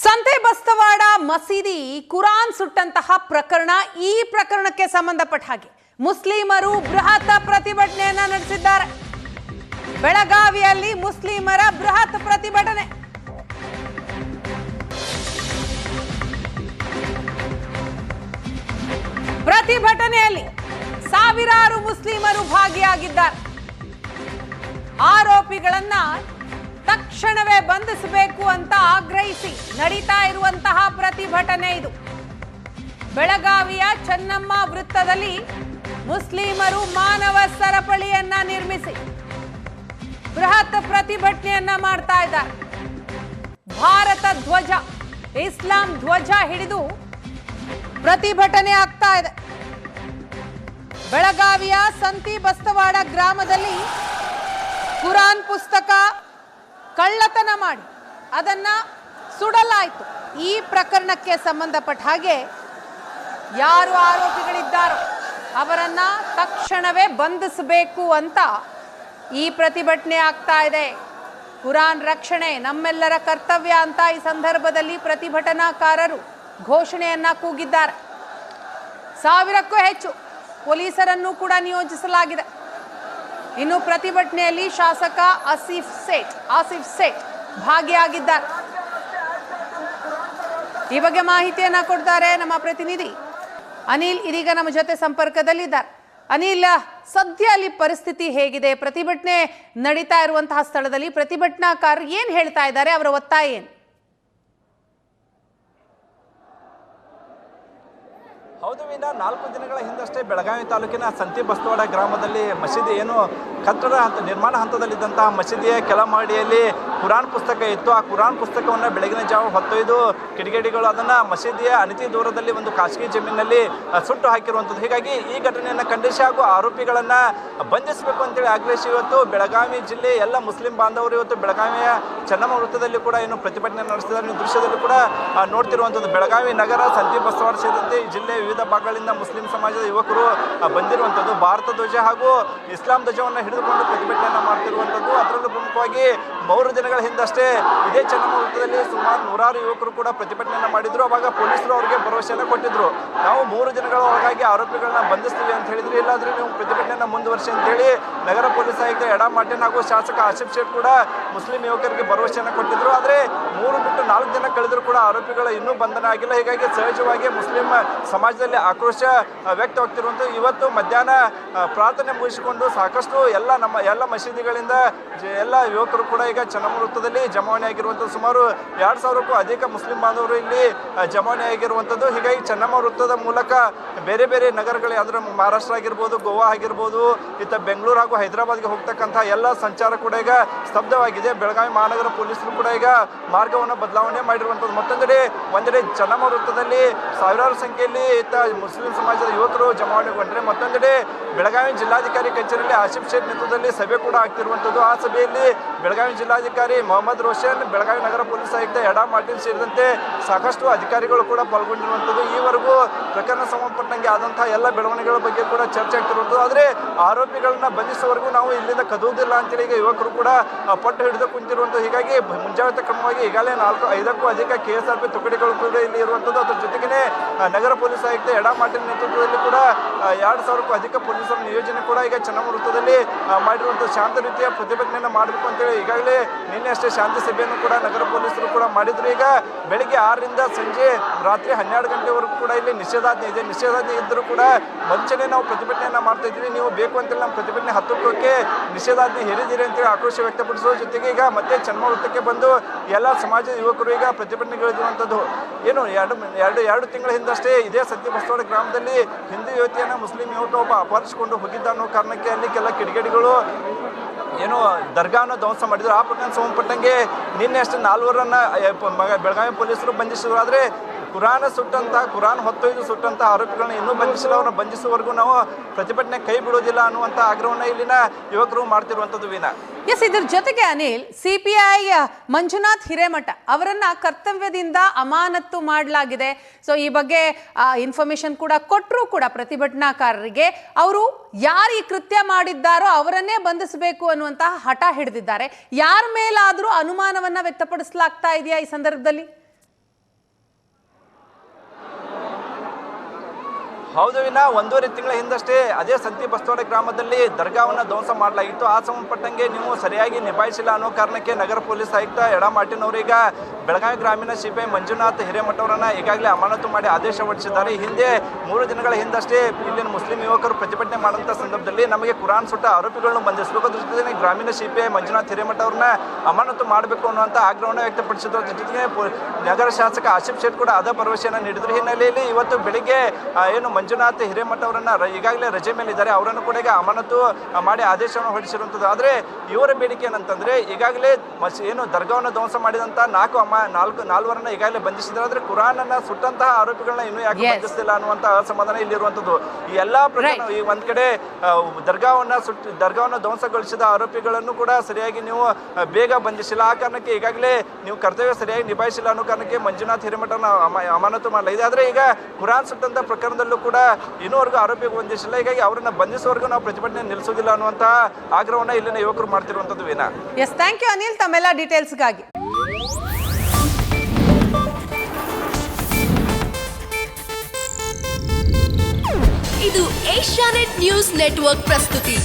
ಸಂತೆ ಬಸ್ತವಾಡ ಮಸೀದಿ ಕುರಾನ್ ಸುಟ್ಟಂತಹ ಪ್ರಕರಣ ಈ ಪ್ರಕರಣಕ್ಕೆ ಸಂಬಂಧಪಟ್ಟ ಹಾಗೆ ಮುಸ್ಲಿಮರು ಬೃಹತ್ ಪ್ರತಿಭಟನೆಯನ್ನ ನಡೆಸಿದ್ದಾರೆ. ಬೆಳಗಾವಿಯಲ್ಲಿ ಮುಸ್ಲಿಮರ ಬೃಹತ್ ಪ್ರತಿಭಟನೆ. ಪ್ರತಿಭಟನೆಯಲ್ಲಿ ಸಾವಿರಾರು ಮುಸ್ಲಿಮರು ಭಾಗಿಯಾಗಿದ್ದಾರೆ. ಆರೋಪಿಗಳನ್ನ ತಕ್ಷಣವೇ ಬಂಧಿಸಬೇಕು ಅಂತ ಆಗ್ರಹಿಸಿ ನಡೀತಾ ಇರುವಂತಹ ಪ್ರತಿಭಟನೆ ಇದು. ಬೆಳಗಾವಿಯ ಚೆನ್ನಮ್ಮ ವೃತ್ತದಲ್ಲಿ ಮುಸ್ಲಿಮರು ಮಾನವ ಸರಪಳಿಯನ್ನ ನಿರ್ಮಿಸಿ ಬೃಹತ್ ಪ್ರತಿಭಟನೆಯನ್ನ ಮಾಡ್ತಾ ಇದ್ದಾರೆ. ಭಾರತ ಧ್ವಜ, ಇಸ್ಲಾಂ ಧ್ವಜ ಹಿಡಿದು ಪ್ರತಿಭಟನೆ ಆಗ್ತಾ ಇದೆ. ಬೆಳಗಾವಿಯ ಸಂತಿ ಬಸ್ತವಾಡ ಗ್ರಾಮದಲ್ಲಿ ಕುರಾನ್ ಪುಸ್ತಕ ಕಳ್ಳತನ ಮಾಡಿ ಅದನ್ನ ಸುಡಲಾಯಿತು. ಈ ಪ್ರಕರಣಕ್ಕೆ ಸಂಬಂಧಪಟ್ಟ ಹಾಗೆ ಯಾರು ಆರೋಪಿಗಳಿದ್ದಾರೋ ಅವರನ್ನ ತಕ್ಷಣವೇ ಬಂಧಿಸಬೇಕು ಅಂತ ಈ ಪ್ರತಿಭಟನೆ ಆಗ್ತಾ ಇದೆ. ಕುರಾನ್ ರಕ್ಷಣೆ ನಮ್ಮೆಲ್ಲರ ಕರ್ತವ್ಯ ಅಂತ ಈ ಸಂದರ್ಭದಲ್ಲಿ ಪ್ರತಿಭಟನಾಕಾರರು ಘೋಷಣೆಯನ್ನ ಕೂಗಿದ್ದಾರೆ. 1000ಕ್ಕೂ ಹೆಚ್ಚು ಪೊಲೀಸರನ್ನು ಕೂಡ ನಿಯೋಜಿಸಲಾಗಿದೆ. ಇನ್ನು ಪ್ರತಿಭಟನೆಯಲ್ಲಿ ಶಾಸಕ ಆಸಿಫ್ ಸೇಠ್ ಭಾಗಿಯಾಗಿದ್ದಾರೆ. ಈ ಬಗ್ಗೆ ಮಾಹಿತಿಯನ್ನ ಕೊಡ್ತಾರೆ ನಮ್ಮ ಪ್ರತಿನಿಧಿ ಅನಿಲ್. ಇದೀಗ ನಮ್ಮ ಜೊತೆ ಸಂಪರ್ಕದಲ್ಲಿದ್ದಾರೆ. ಅನಿಲ್, ಸದ್ಯ ಅಲ್ಲಿ ಪರಿಸ್ಥಿತಿ ಹೇಗಿದೆ? ಪ್ರತಿಭಟನೆ ನಡೀತಾ ಇರುವಂತಹ ಸ್ಥಳದಲ್ಲಿ ಪ್ರತಿಭಟನಾಕಾರರು ಏನ್ ಹೇಳ್ತಾ ಇದ್ದಾರೆ? ಅವರ ಒತ್ತಾಯ ಏನು? ಹೌದು ವೀನಾ, 4 ದಿನಗಳ ಹಿಂದಷ್ಟೇ ಬೆಳಗಾವಿ ತಾಲೂಕಿನ ಸಂತಿ ಬಸ್ತವಾಡ ಗ್ರಾಮದಲ್ಲಿ ಮಸೀದಿ ಏನು ಕಟ್ಟಡ ನಿರ್ಮಾಣ ಹಂತದಲ್ಲಿದ್ದಂತಹ ಮಸೀದಿಯ ಕೆಳ ಮಹಡಿಯಲ್ಲಿ ಕುರಾನ್ ಪುಸ್ತಕ ಇತ್ತು. ಆ ಕುರಾನ್ ಪುಸ್ತಕವನ್ನು ಬೆಳಗಿನ ಜಾವ ಹೊತ್ತೊಯ್ದು ಕಿಡಿಗೇಡಿಗಳು ಅದನ್ನು ಮಸೀದಿಯ ಅನತಿ ದೂರದಲ್ಲಿ ಒಂದು ಖಾಸಗಿ ಜಮೀನಿನಲ್ಲಿ ಸುಟ್ಟು ಹಾಕಿರುವಂಥದ್ದು. ಹೀಗಾಗಿ ಈ ಘಟನೆಯನ್ನು ಖಂಡಿಸಿ ಹಾಗೂ ಆರೋಪಿಗಳನ್ನು ಬಂಧಿಸಬೇಕು ಅಂತೇಳಿ ಆಗ್ರಹಿಸಿ ಇವತ್ತು ಬೆಳಗಾವಿ ಜಿಲ್ಲೆ ಎಲ್ಲ ಮುಸ್ಲಿಂ ಬಾಂಧವರು ಇವತ್ತು ಬೆಳಗಾವಿಯ ಚೆನ್ನಮ್ಮ ವೃತ್ತದಲ್ಲಿ ಕೂಡ ಏನು ಪ್ರತಿಭಟನೆ ನಡೆಸಿದ್ದಾರೆ. ನೀವು ದೃಶ್ಯದಲ್ಲಿ ಕೂಡ ನೋಡ್ತಿರುವಂಥದ್ದು. ಬೆಳಗಾವಿ ನಗರ ಸಂತಿ ಬಸ್ತವಾಡ ಸೇರಿದಂತೆ ಈ ಜಿಲ್ಲೆಯ ವಿವಿಧ ಭಾಗಗಳಿಂದ ಮುಸ್ಲಿಂ ಸಮಾಜದ ಯುವಕರು ಬಂದಿರುವಂಥದ್ದು. ಭಾರತ ಧ್ವಜ ಹಾಗೂ ಇಸ್ಲಾಂ ಧ್ವಜವನ್ನು ಹಿಡಿದುಕೊಂಡು ಪ್ರತಿಭಟನೆಯನ್ನು ಮಾಡ್ತಿರುವಂಥದ್ದು. ಅದರಲ್ಲೂ ಪ್ರಮುಖವಾಗಿ 3 ದಿನಗಳ ಹಿಂದಷ್ಟೇ ಇದೇ ಚೆನ್ನಮ್ಮ ವೃತ್ತದಲ್ಲಿ ಸುಮಾರು 100 ಯುವಕರು ಕೂಡ ಪ್ರತಿಭಟನೆಯನ್ನು ಮಾಡಿದ್ರು. ಅವಾಗ ಪೊಲೀಸರು ಅವರಿಗೆ ಭರವಸೆಯನ್ನು ಕೊಟ್ಟಿದ್ರು, ನಾವು 3 ದಿನಗಳ ಒಳಗಾಗಿ ಆರೋಪಿಗಳನ್ನ ಬಂಧಿಸ್ತೀವಿ ಅಂತ ಹೇಳಿದ್ರು. ಇಲ್ಲಾಂದ್ರೆ ನೀವು ಪ್ರತಿಭಟನೆಯನ್ನು ಮುಂದುವರಿಸಿ ಅಂತ ಹೇಳಿ ನಗರ ಪೊಲೀಸ್ ಆಯುಕ್ತ ಎಡಾ ಮಾರ್ಟಿನ್ ಹಾಗೂ ಶಾಸಕ ಆಸಿಫ್ ಸೇಠ್ ಕೂಡ ಮುಸ್ಲಿಂ ಯುವಕರಿಗೆ ಭರವಸೆಯನ್ನು ಕೊಟ್ಟಿದ್ರು. ಆದರೆ 3 ಬಿಟ್ಟು 4 ದಿನ ಕಳೆದರೂ ಕೂಡ ಆರೋಪಿಗಳು ಇನ್ನೂ ಬಂಧನ ಆಗಿಲ್ಲ. ಹೀಗಾಗಿ ಸಹಜವಾಗಿ ಮುಸ್ಲಿಂ ಸಮಾಜದಲ್ಲಿ ಆಕ್ರೋಶ ವ್ಯಕ್ತವಾಗ್ತಿರುವಂಥದ್ದು. ಇವತ್ತು ಮಧ್ಯಾಹ್ನ ಪ್ರಾರ್ಥನೆ ಮುಗಿಸಿಕೊಂಡು ಸಾಕಷ್ಟು ಎಲ್ಲ ಮಸೀದಿಗಳಿಂದ ಎಲ್ಲ ಯುವಕರು ಕೂಡ ಈಗ ಚೆನ್ನಮ್ಮ ವೃತ್ತದಲ್ಲಿ ಜಮಾವಣೆ ಆಗಿರುವಂಥದ್ದು. ಸುಮಾರು 2000ಕ್ಕೂ ಅಧಿಕ ಮುಸ್ಲಿಂ ಬಾಂಧವರು ಇಲ್ಲಿ ಜಮಾವಣೆ ಆಗಿರುವಂಥದ್ದು. ಹೀಗಾಗಿ ಚೆನ್ನಮ್ಮ ವೃತ್ತದ ಮೂಲಕ ಬೇರೆ ಬೇರೆ ನಗರಗಳು ಅಂದರೆ ಮಹಾರಾಷ್ಟ್ರ ಆಗಿರ್ಬೋದು, ಗೋವಾ ಆಗಿರ್ಬೋದು, ಇತ್ತ ಬೆಂಗಳೂರು ಹಾಗೂ ಹೈದರಾಬಾದ್ಗೆ ಹೋಗ್ತಕ್ಕಂಥ ಎಲ್ಲ ಸಂಚಾರ ಕೂಡ ಈಗ ಸ್ತಬ್ಧವಾಗಿದೆ. ಬೆಳಗಾವಿ ಮಹಾನಗರ ಪೊಲೀಸರು ಕೂಡ ಈಗ ಮಾರ್ಗವನ್ನು ಬದಲಾವಣೆ ಮಾಡಿರುವಂಥದ್ದು. ಒಂದೆಡೆ ಚೆನ್ನಮ್ಮ ವೃತ್ತದಲ್ಲಿ ಸಾವಿರಾರು ಸಂಖ್ಯೆಯಲ್ಲಿ ಇತ್ತ ಮುಸ್ಲಿಂ ಸಮಾಜದ ಯುವಕರು ಜಮಾವಣೆಗೊಂಡ್ರೆ, ಮತ್ತೊಂದೆಡೆ ಬೆಳಗಾವಿ ಜಿಲ್ಲಾಧಿಕಾರಿ ಕಚೇರಿಯಲ್ಲಿ ಆಸಿಫ್ ಸೇಠ್ ನೇತೃತ್ವದಲ್ಲಿ ಸಭೆ ಕೂಡ ಆಗ್ತಿರುವಂಥದ್ದು. ಆ ಸಭೆಯಲ್ಲಿ ಬೆಳಗಾವಿ ಜಿಲ್ಲಾಧಿಕಾರಿ ಮೊಹಮ್ಮದ್ ರೋಷನ್, ಬೆಳಗಾವಿ ನಗರ ಪೊಲೀಸ್ ಆಯುಕ್ತ ಎಡಾ ಮಾರ್ಟಿನ್ ಸೇರಿದಂತೆ ಸಾಕಷ್ಟು ಅಧಿಕಾರಿಗಳು ಕೂಡ ಪಾಲ್ಗೊಂಡಿರುವಂಥದ್ದು. ಈವರೆಗೂ ಪ್ರಕರಣ ಸಂಬಂಧಪಟ್ಟಂಗೆ ಆದಂತಹ ಎಲ್ಲ ಬೆಳವಣಿಗೆಗಳ ಬಗ್ಗೆ ಕೂಡ ಚರ್ಚೆ ಆಗ್ತಿರುವಂಥದ್ದು. ಆದರೆ ಆರೋಪಿಗಳನ್ನ ಬಂಧಿಸುವವರೆಗೂ ನಾವು ಇಲ್ಲಿಂದ ಕದುವುದಿಲ್ಲ ಅಂತೇಳಿ ಈಗ ಯುವಕರು ಕೂಡ ಪಟ್ಟು ಹಿಡಿದು ಕುಂತಿರುವಂಥದ್ದು. ಹೀಗಾಗಿ ಮುಂಜಾಗ್ರತಾ ಕ್ರಮವಾಗಿ ಈಗಾಗಲೇ 4-5ಕ್ಕೂ ಅಧಿಕ KSRP ತುಕಡಿಗಳು ಕೂಡ ಇಲ್ಲಿ ಇರುವಂಥದ್ದು. ಅದರ ಜೊತೆಗೇ ನಗರ ಪೊಲೀಸ್ ಆಯುಕ್ತ ಎಡಾ ಮಾರ್ಟಿನ್ ನೇತೃತ್ವದಲ್ಲಿ ಕೂಡ 2000ಕ್ಕೂ ಅಧಿಕ ಪೊಲೀಸರ ನಿಯೋಜನೆ ಕೂಡ ಈಗ ಚೆನ್ನಮ್ಮ ವೃತ್ತದಲ್ಲಿ ಮಾಡಿರುವಂಥದ್ದು. ಶಾಂತ ರೀತಿಯ ಪ್ರತಿಭಟನೆಯನ್ನು ಮಾಡಬೇಕು ಅಂತೇಳಿ ಈಗಾಗಲೇ ನಿನ್ನೆ ಅಷ್ಟೇ ಶಾಂತಿ ಸಭೆಯನ್ನು ಕೂಡ ನಗರ ಪೊಲೀಸರು ಕೂಡ ಮಾಡಿದ್ರು. ಈಗ ಬೆಳಿಗ್ಗೆ 6ರಿಂದ ಸಂಜೆ ರಾತ್ರಿ 12 ಗಂಟೆವರೆಗೂ ಕೂಡ ಇಲ್ಲಿ ನಿಷೇಧಾಜ್ಞೆ ಇದೆ. ನಿಷೇಧಾಜ್ಞೆ ಇದ್ದರೂ ಕೂಡ ಮುಂಚೆನೇ ನಾವು ಪ್ರತಿಭಟನೆಯನ್ನು ಮಾಡ್ತಾ ಇದ್ದೀವಿ, ನೀವು ಬೇಕು ಅಂತೇಳಿ ನಮ್ಮ ಪ್ರತಿಭಟನೆ ಹತ್ತಕ್ಕೆ ನಿಷೇಧಾಜ್ಞೆ ಹೇರಿದ್ದೀರಿ ಅಂತೇಳಿ ಆಕ್ರೋಶ ವ್ಯಕ್ತಪಡಿಸುವ ಜೊತೆಗೆ ಈಗ ಮತ್ತೆ ಚೆನ್ನಮ್ಮ ವೃತ್ತಕ್ಕೆ ಬಂದು ಎಲ್ಲ ಸಮಾಜದ ಯುವಕರು ಈಗ ಪ್ರತಿಭಟನೆಗಳಿರುವಂಥದ್ದು. ಏನು ಎರಡು ತಿಂಗಳ ಹಿಂದಷ್ಟೇ ಇದೇ ಸಂತಿ ಬಸ್ತವಾಡ ಗ್ರಾಮದಲ್ಲಿ ಹಿಂದೂ ಯುವತಿಯನ್ನು ಮುಸ್ಲಿಂ ಯುವಕ ಒಬ್ಬ ಅಪಹರಿಸಿಕೊಂಡು ಹೋಗಿದ್ದ ಅನ್ನೋ ಕಾರಣಕ್ಕೆ ಅಲ್ಲಿ ಕೆಲ ಕಿಡಿಗೇಡಿಗಳು ಏನು ದರ್ಗಾವನ್ನು ಧ್ವಂಸ ಮಾಡಿದ್ರು. ಆ ಪ್ರಕರಣ ಸಂಬಂಧಪಟ್ಟಂಗೆ ನಿನ್ನೆ ಅಷ್ಟೇ 4ರನ್ನ ಬೆಳಗಾವಿ ಪೊಲೀಸರು ಬಂಧಿಸಿದ್ರು. ಆದರೆ ಕುರಾನ್ ಹೊತ್ತೊಯ್ದು ಸುಟ್ಟಂತಹ ಆರೋಪಿಗಳನ್ನ ಇನ್ನೂ ಬಂಧಿಸಿಲ್ಲ. ಅವ್ರನ್ನ ಬಂಧಿಸುವವರೆಗೂ ನಾವು ಪ್ರತಿಭಟನೆ ಕೈ ಬಿಡೋದಿಲ್ಲ ಅನ್ನುವಂಥ ಆಗ್ರಹವನ್ನು ಇಲ್ಲಿನ ಯುವಕರು ಮಾಡ್ತಿರುವಂಥದ್ದು. ವೀನಾ, ಇದರ ಜೊತೆಗೆ ಅನಿಲ್, CPI ಮಂಜುನಾಥ್ ಹಿರೇಮಠ ಅವರನ್ನ ಕರ್ತವ್ಯದಿಂದ ಅಮಾನತು ಮಾಡಲಾಗಿದೆ. ಸೊ ಈ ಬಗ್ಗೆ ಇನ್ಫಾರ್ಮೇಶನ್ ಕೂಡ ಕೊಟ್ಟರು ಕೂಡ ಪ್ರತಿಭಟನಾಕಾರರಿಗೆ. ಅವರು ಯಾರು ಈ ಕೃತ್ಯ ಮಾಡಿದ್ದಾರೋ ಅವರನ್ನೇ ಬಂಧಿಸಬೇಕು ಅನ್ನುವಂತಹ ಹಠ ಹಿಡಿದಿದ್ದಾರೆ. ಯಾರ ಮೇಲಾದರೂ ಅನುಮಾನವನ್ನ ವ್ಯಕ್ತಪಡಿಸಲಾಗ್ತಾ ಇದೆಯಾ ಈ ಸಂದರ್ಭದಲ್ಲಿ? ಹೌದು ವಿನ 1.5 ತಿಂಗಳ ಹಿಂದಷ್ಟೇ ಅದೇ ಸಂತಿ ಬಸ್ತವಾಡ ಗ್ರಾಮದಲ್ಲಿ ದರ್ಗಾವನ್ನು ಧ್ವಂಸ ಮಾಡಲಾಗಿತ್ತು. ಆ ಸಂಬಂಧಪಟ್ಟಂಗೆ ನೀವು ಸರಿಯಾಗಿ ನಿಭಾಯಿಸಿಲ್ಲ ಅನ್ನೋ ಕಾರಣಕ್ಕೆ ನಗರ ಪೊಲೀಸ್ ಆಯುಕ್ತ ಎಡಾ ಮಾರ್ಟಿನ್ ಅವರೀಗ ಬೆಳಗಾವಿ ಗ್ರಾಮೀಣ ಸಿಪಿಐ ಮಂಜುನಾಥ್ ಹಿರೇಮಠ ಅವರನ್ನ ಈಗಾಗಲೇ ಅಮಾನತು ಮಾಡಿ ಆದೇಶ ಹೊರಡಿಸಿದ್ದಾರೆ. ಹಿಂದೆ 3 ದಿನಗಳ ಹಿಂದಷ್ಟೇ ಇಲ್ಲಿನ ಮುಸ್ಲಿಂ ಯುವಕರು ಪ್ರತಿಭಟನೆ ಮಾಡುವಂಥ ಸಂದರ್ಭದಲ್ಲಿ ನಮಗೆ ಕುರಾನ್ ಸುಟ್ಟ ಆರೋಪಿಗಳನ್ನು ಬಂಧಿಸಬೇಕು, ಅದ್ರ ಜೊತೆಗೆ ಗ್ರಾಮೀಣ ಸಿಪಿಐ ಮಂಜುನಾಥ್ ಹಿರೇಮಠ ಅವ್ರನ್ನ ಅಮಾನತು ಮಾಡಬೇಕು ಅನ್ನುವಂಥ ಆಗ್ರಹವನ್ನು ವ್ಯಕ್ತಪಡಿಸಿದ್ರು. ಅದ್ರ ಜೊತೆಗೆ ನಗರ ಶಾಸಕ ಆಸಿಫ್ ಶೇಟ್ ಕೂಡ ಅದ ಭರವಸೆಯನ್ನು ನೀಡಿದ್ರು. ಹಿನ್ನೆಲೆಯಲ್ಲಿ ಇವತ್ತು ಬೆಳಿಗ್ಗೆ ಏನು ಮಂಜುನಾಥ್ ಹಿರೇಮಠ ಅವರನ್ನ ಈಗಾಗಲೇ ರಜೆ ಮೇಲೆ ಇದ್ದಾರೆ, ಅವರನ್ನು ಕೂಡ ಈಗ ಅಮಾನತು ಮಾಡಿ ಆದೇಶವನ್ನು ಹೊರಡಿಸಿರುವಂಥದ್ದು. ಆದರೆ ಇವರ ಬೇಡಿಕೆ ಏನಂತಂದ್ರೆ ಈಗಾಗಲೇ ಏನು ದರ್ಗಾವನ್ನು ಧ್ವಂಸ ಮಾಡಿದಂಥ ನಾಲ್ವರನ್ನ ಈಗಾಗಲೇ ಬಂಧಿಸಿದ್ದಾರೆ. ಆದರೆ ಕುರಾನ್ ಅನ್ನ ಸುಟ್ಟಂತಹ ಆರೋಪಿಗಳನ್ನ ಇನ್ನೂ ಯಾಕೆ ಬಂಧಿಸ್ತಿಲ್ಲ ಅನ್ನುವಂಥ ಅಸಮಾಧಾನ ಇಲ್ಲಿರುವಂಥದ್ದು. ಈ ಎಲ್ಲಾ ಪ್ರಕರಣ ಈ ಒಂದ್ ಕಡೆ ದರ್ಗಾವನ್ನು ಧ್ವಂಸಗೊಳಿಸಿದ ಆರೋಪಿಗಳನ್ನು ಕೂಡ ಸರಿಯಾಗಿ ನೀವು ಬೇಗ ಬಂಧಿಸಿಲ್ಲ, ಆ ಕಾರಣಕ್ಕೆ ಈಗಾಗಲೇ ನೀವು ಕರ್ತವ್ಯ ಸರಿಯಾಗಿ ನಿಭಾಯಿಸಿಲ್ಲ ಅನ್ನೋ ಕಾರಣಕ್ಕೆ ಮಂಜುನಾಥ್ ಹಿರೇಮಠನ ಅಮಾನತು ಮಾಡಲಾಗಿದೆ. ಆದರೆ ಈಗ ಕುರಾನ್ ಸುಟ್ಟಂತ ಪ್ರಕರಣದಲ್ಲೂ ಕೂಡ ಇನ್ನೂವರೆಗೂ ಆರೋಪಿ ಬಂಧಿಸಿಲ್ಲ. ಹೀಗಾಗಿ ಅವರನ್ನ ಬಂಧಿಸುವವರೆಗೂ ನಾವು ಪ್ರತಿಭಟನೆ ನಿಲ್ಲಿಸೋದಿಲ್ಲ ಅನ್ನುವಂತಹ ಆಗ್ರಹವನ್ನ ಇಲ್ಲಿನ ಯುವಕರು ಮಾಡ್ತಿರುವಂತದ್ದು. Veena, yes, thank you Anil ತಮ್ಮೆಲ್ಲ ಡೀಟೇಲ್ಸ್ಗಾಗಿ. ಇದು ಏಷ್ಯಾನೆಟ್ ನ್ಯೂಸ್ ನೆಟ್ವರ್ಕ್ ಪ್ರಸ್ತುತಿ.